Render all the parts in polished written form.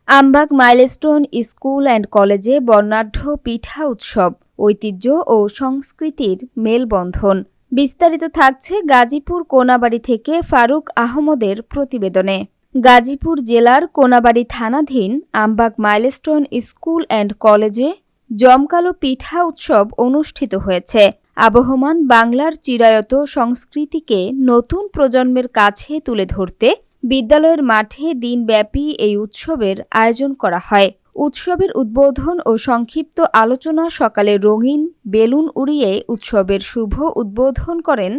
Ambagh milestone school and কলেজে বর্ণাঢ্য পিঠা উৎসব, ঐতিহ্য ও সংস্কৃতির মেলবন্ধন। বিস্তারিত থাকছে গাজীপুর কোনাবাড়ী থেকে ফারুক আহমদের প্রতিবেদনে। গাজীপুর জেলার কোনাবাড়ী থানাধীন আমবাগ মাইলস্টোন স্কুল অ্যান্ড কলেজে জমকালো পিঠা উৎসব অনুষ্ঠিত হয়েছে। আবহমান বাংলার চিরায়ত সংস্কৃতিকে নতুন প্রজন্মের কাছে তুলে ধরতে বিদ্যালয়ের মাঠে দিনব্যাপী এই উৎসবের আয়োজন করা হয়। উৎসবের উদ্বোধন ও সংক্ষিপ্ত আলোচনা সকালে রঙিন বেলুন উড়িয়ে উৎসবের শুভ উদ্বোধন করেন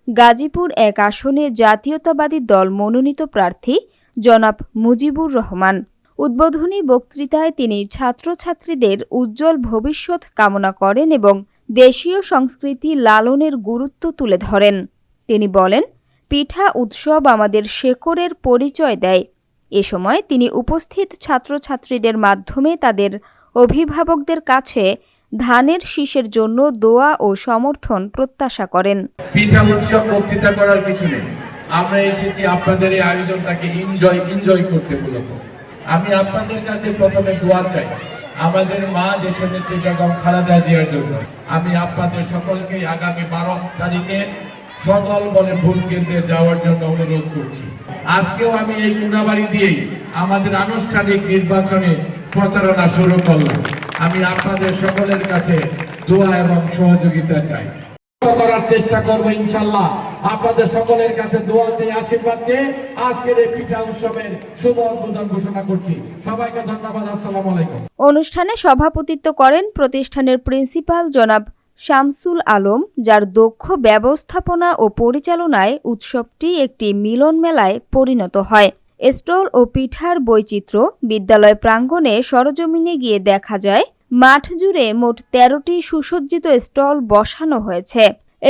গাজীপুর এক আসনে জাতীয়তাবাদী দল মনোনীত প্রার্থী জনাব মুজিবুর রহমান। উদ্বোধনী বক্তৃতায় তিনি ছাত্রছাত্রীদের উজ্জ্বল ভবিষ্যৎ কামনা করেন এবং দেশীয় সংস্কৃতি লালনের গুরুত্ব তুলে ধরেন। তিনি বলেন, পিঠা উৎসব আমাদের শেকড়ের পরিচয় দেয়। এ সময় তিনি উপস্থিত ছাত্রছাত্রীদের মাধ্যমে তাদের অভিভাবকদের কাছে ধানের শীষের জন্য দোয়া ও সমর্থন প্রত্যাশা করেন। পিঠা উৎসব বক্তৃতা করার কিছু নেই, আমরা এসেছি আপনাদের এই আয়োজনটাকে এনজয় করতে। মূলত আমি আপনাদের কাছে প্রথমে দোয়া চাই আমাদের মা দেশনেত্রী বেগম খালেদা জিয়ার জন্য। আমি আপনাদের সকলকে আগামী 12 তারিখে সকল বলে ভোট কেন্দ্রে যাওয়ার জন্য অনুরোধ করছি। আজকেও আমি এই কোনাবাড়ি দিয়েই আমাদের আনুষ্ঠানিক নির্বাচনে প্রচারণা শুরু করলাম। আমি আপনাদের সকলের কাছে দোয়া এবং সহযোগিতা চাই, করার চেষ্টা করবো ইনশাআল্লাহ। আপনাদের সকলের কাছে দোয়া চেয়ে আশীর্বাদ চেয়ে আজকের এই পিঠা উৎসবের শুভ উদ্বোধন ঘোষণা করছি। সবাইকে ধন্যবাদ। আসসালামু আলাইকুম। অনুষ্ঠানে সভাপতিত্ব করেন প্রতিষ্ঠানের প্রিন্সিপাল জনাব শামসুল আলম, যার দক্ষ ব্যবস্থাপনা ও পরিচালনায় উৎসবটি একটি মিলন মেলায় পরিণত হয়। স্টল ও পিঠার বৈচিত্র্য বিদ্যালয় প্রাঙ্গণে সরজমিনে গিয়ে দেখা যায়, মাঠ জুড়ে মোট 13টি সুসজ্জিত স্টল বসানো হয়েছে।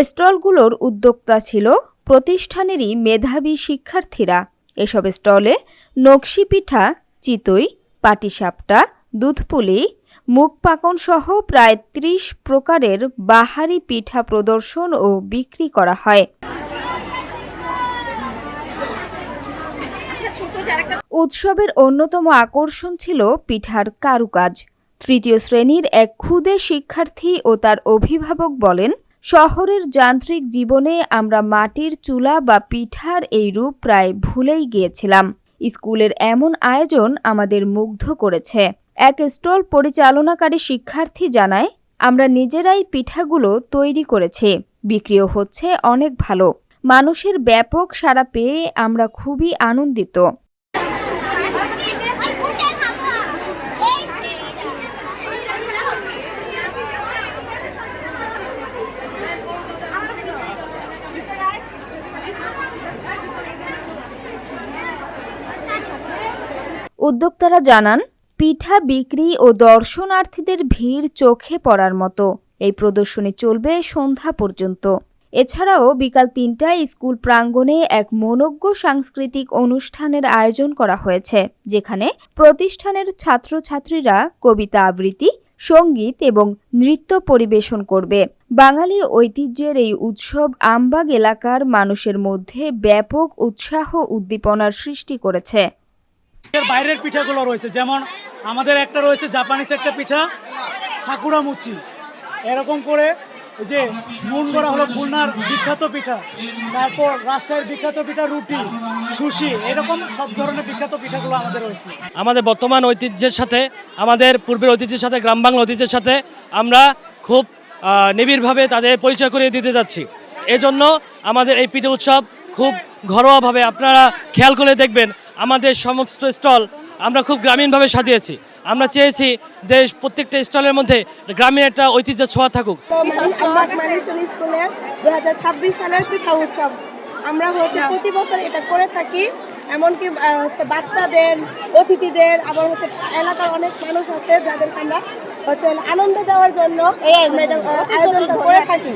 স্টলগুলোর উদ্যোক্তা ছিল প্রতিষ্ঠানেরই মেধাবী শিক্ষার্থীরা। এসব স্টলে নকশি পিঠা, চিতই, পাটিসাপটা, দুধপুলি, মুগ পাকন সহ প্রায় 30 প্রকারের বাহারি পিঠা প্রদর্শন ও বিক্রি করা হয়। উৎসবের অন্যতম আকর্ষণ ছিল পিঠার কারুকাজ। তৃতীয় শ্রেণীর এক ক্ষুদে শিক্ষার্থী ও তার অভিভাবক বলেন, শহরের যান্ত্রিক জীবনে আমরা মাটির চুলা বা পিঠার এই রূপ প্রায় ভুলেই গিয়েছিলাম। স্কুলের এমন আয়োজন আমাদের মুগ্ধ করেছে। এক স্টল পরিচালনাকারী শিক্ষার্থী জানায়, আমরা নিজেরাই পিঠাগুলো তৈরি করেছি, বিক্রিও হচ্ছে অনেক ভালো। মানুষের ব্যাপক সাড়া পেয়ে আমরা খুবই আনন্দিত। উদ্যোক্তারা জানান, পিঠা বিক্রি ও দর্শনার্থীদের ভিড় চোখে পড়ার মতো। এই প্রদর্শনী চলবে সন্ধ্যা পর্যন্ত। এছাড়াও বিকাল 3টায় স্কুল প্রাঙ্গণে এক মনোজ্ঞ সাংস্কৃতিক অনুষ্ঠানের আয়োজন করা হয়েছে, যেখানে প্রতিষ্ঠানের ছাত্রছাত্রীরা কবিতা আবৃত্তি, সঙ্গীত এবং নৃত্য পরিবেশন করবে। বাঙালি ঐতিহ্যের এই উৎসব আমবাগ এলাকার মানুষের মধ্যে ব্যাপক উৎসাহ উদ্দীপনার সৃষ্টি করেছে। বাইরের পিঠাগুলো রয়েছে, যেমন আমাদের একটা রয়েছে জাপানিজ একটা পিঠা সাকুরা মুচি, এরকম করে যে নুন করা হলো খুলনার বিখ্যাত পিঠা, তারপর রাজশাহীর বিখ্যাত পিঠা রুটি, সুশি, এরকম সব ধরনের বিখ্যাত পিঠাগুলো আমাদের রয়েছে। আমাদের বর্তমান ঐতিহ্যের সাথে, আমাদের পূর্বের ঐতিহ্যের সাথে, গ্রাম বাংলা ঐতিহ্যের সাথে আমরা খুব নিবিড়ভাবে তাদের পরিচয় করিয়ে দিতে যাচ্ছি। এজন্য আমাদের এই পিঠা উৎসব খুব ঘরোয়াভাবে, আপনারা খেয়াল করে দেখবেন আমাদের সমস্ত স্টল আমরা খুব গ্রামীণভাবে সাজিয়েছি। আমরা চেয়েছি যে প্রত্যেকটা স্টলের মধ্যে গ্রামীণ একটা ঐতিহ্য ছোঁয়া থাকুক। স্কুলের 2026 সালের পিঠা উৎসব আমরা প্রতি বছর এটা করে থাকি। এমনকি বাচ্চাদের, অতিথিদের, আবার এলাকার অনেক মানুষ আছে যাদেরকে আমরা আনন্দ দেওয়ার জন্য এই আয়োজনটা করে থাকি।